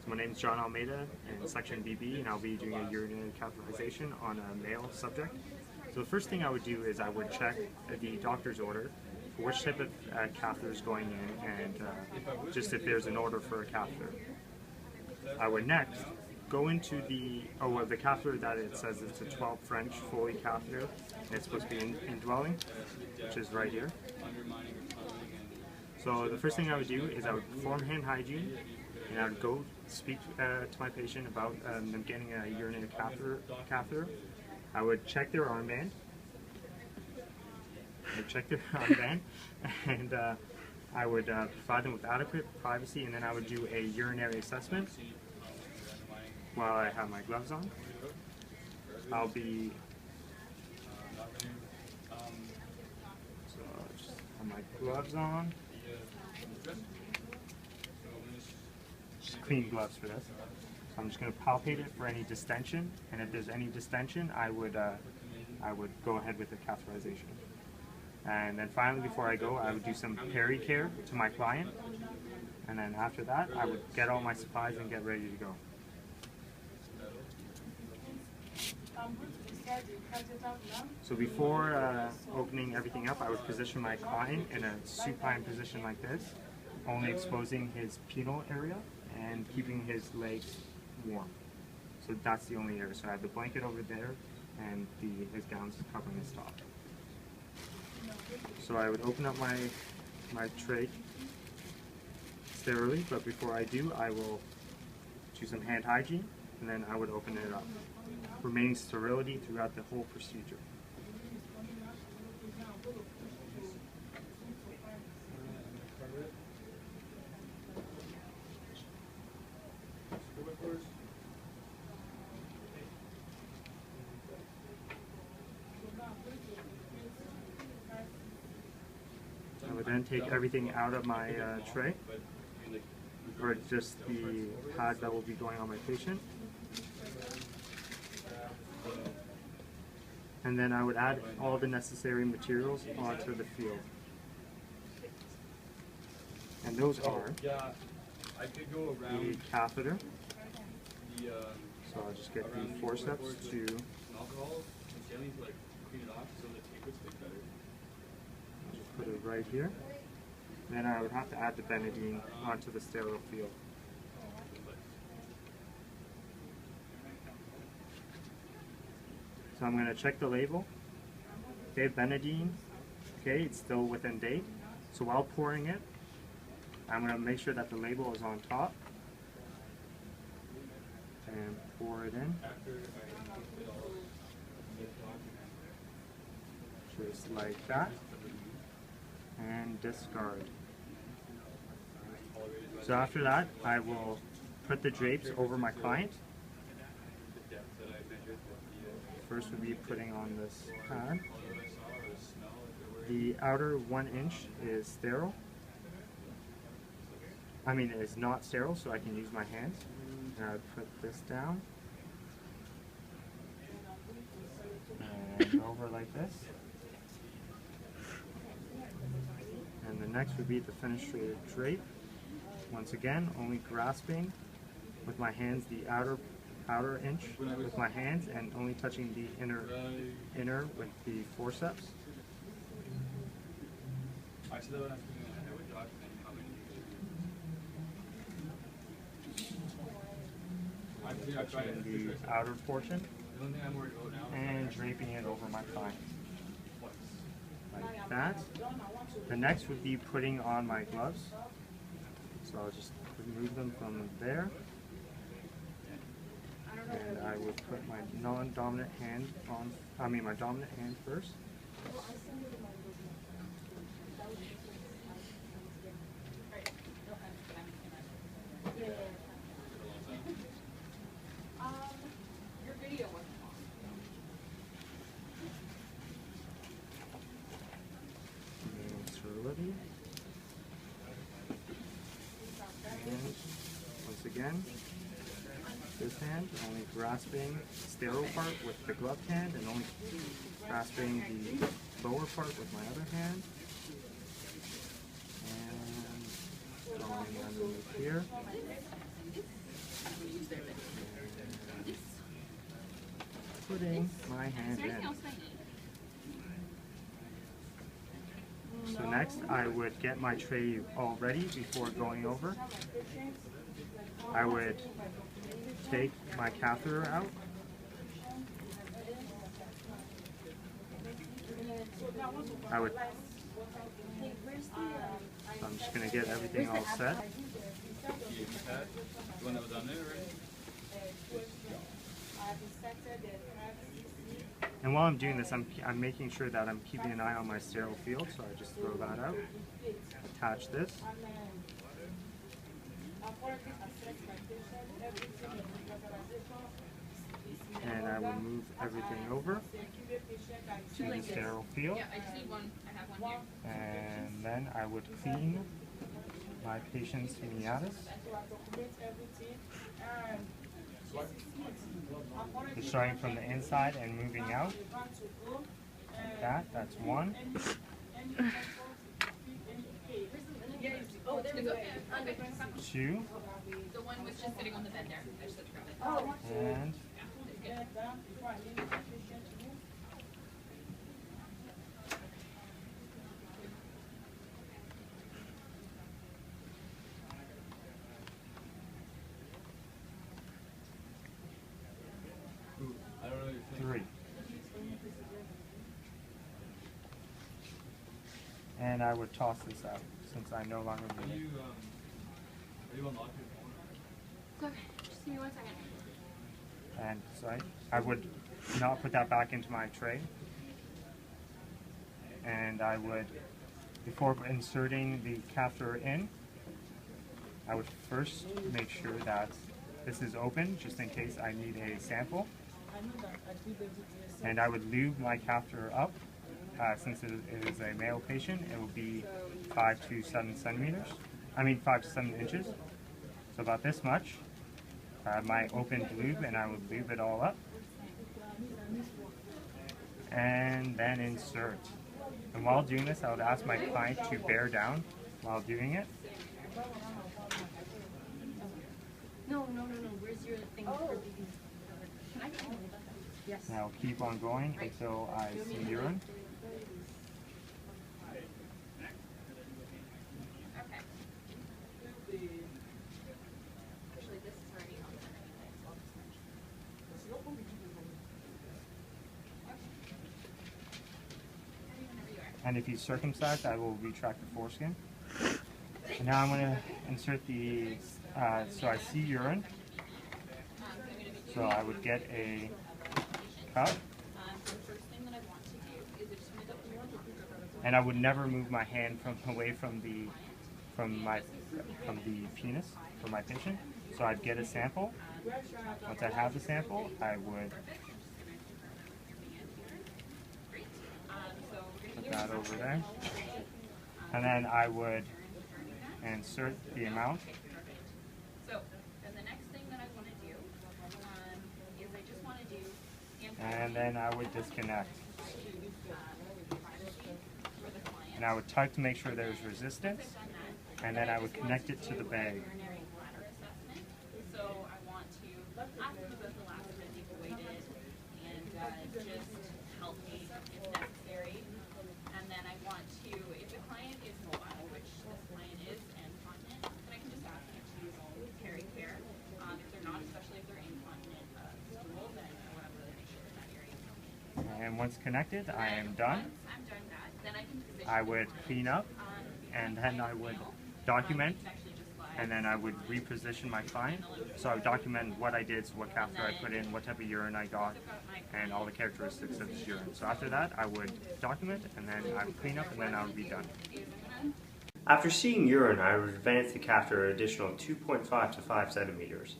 My name is John Almeida in section BB, and I'll be doing a urinary catheterization on a male subject. So the first thing I would do is I would check the doctor's order for which type of catheter is going in, and just if there's an order for a catheter. I would next go into the catheter that it says it's a 12 French Foley catheter, and it's supposed to be indwelling, which is right here. So the first thing I would do is I would perform hand hygiene, and I would go speak to my patient about them getting a urinary catheter. I would check their armband. And I would provide them with adequate privacy, and then I would do a urinary assessment while I have my gloves on. I'll be just have my gloves on. Just clean gloves for this. So I'm just going to palpate it for any distension, and if there's any distension, I would go ahead with the catheterization. And then finally, before I go, I would do some peri-care to my client, and then after that, I would get all my supplies and get ready to go. So before opening everything up, I would position my client in a supine position like this, only exposing his penile area and keeping his legs warm. So that's the only area. So I have the blanket over there, and his gown's covering his top. So I would open up my tray sterilely, but before I do, I will do some hand hygiene, and then I would open it up, remaining sterility throughout the whole procedure. I would then take everything out of my tray, or just the pads that will be going on my patient. And then I would add all the necessary materials onto the field. And those are the catheter. So I'll just get the forceps to put it right here. Then I would have to add the Benadine onto the sterile field. So I'm going to check the label. Okay, Benadine. Okay, it's still within date. So while pouring it, I'm going to make sure that the label is on top. And pour it in. Just like that. And discard. So after that, I will put the drapes over my client. First would be putting on this pad. The outer 1 inch is sterile. I mean, it's not sterile, so I can use my hands. And I would put this down. And over like this. And the next would be the fenestrated drape. Once again, only grasping with my hands the outer inch with my hands, and only touching the inner with the forceps. Touching the outer portion and draping it over my client. Like that. The next would be putting on my gloves. So I'll just remove them from there. And I would put my non-dominant hand on, my dominant hand first. Sterility. And once again, this hand, only grasping the sterile part with the gloved hand, and only grasping the lower part with my other hand. And going underneath here. putting my hand in. So next, I would get my tray all ready before going over. I would take my catheter out. I'm just going to get everything all set. And while I'm doing this, I'm making sure that I'm keeping an eye on my sterile field, so I just throw that out, attach this, and I will move everything over to the sterile field, and then I would clean my patient's meatus. So starting from the inside and moving out, like that, that's one. Two. The one was just sitting on the bed there. And three. And I would toss this out since I no longer need it. Are you unlocking your phone? Okay, just give me 1 second. And so I would not put that back into my tray. And I would, before inserting the catheter in, I would first make sure that this is open, just in case I need a sample. And I would lube my catheter up. Since it is a male patient, it will be 5 to 7 centimeters. 5 to 7 inches. So about this much. My open lube, and I would lube it all up. And then insert. And while doing this, I would ask my client to bear down while doing it. No. Where's your thing for BB? Can I get one? Yes. And I'll keep on going until I see urine. Okay. Actually, this is already on there anyway, so I'll just mention. And if he's circumcised, I will retract the foreskin. And now I'm going to insert the, so I see urine. So I would get a cup. And I would never move my hand away from the penis for my patient. So I'd get a sample. Once I have the sample, I would put that over there. And then I would insert the amount. So, and the next thing that I want to do is I just want to do and then I would disconnect. And I would tug to make sure there's resistance, and then I would connect it to the bag. So I want to ask them about the last bit they've waited and just help me if necessary. And then I want to, if the client is mobile, which this client is, and continent, then I can just ask them to carry care. If they're not, especially if they're incontinent stool, then I want to really make sure that area is okay. And once connected, I am done. Once I'm done that, then I can position I would clean up, and then I would document, and then I would reposition my client. So I would document what I did, so what catheter I put in, what type of urine I got, and all the characteristics of this urine. So after that, I would document, and then I would clean up, and then I would be done. After seeing urine, I would advance the catheter an additional 2.5 to 5 centimeters.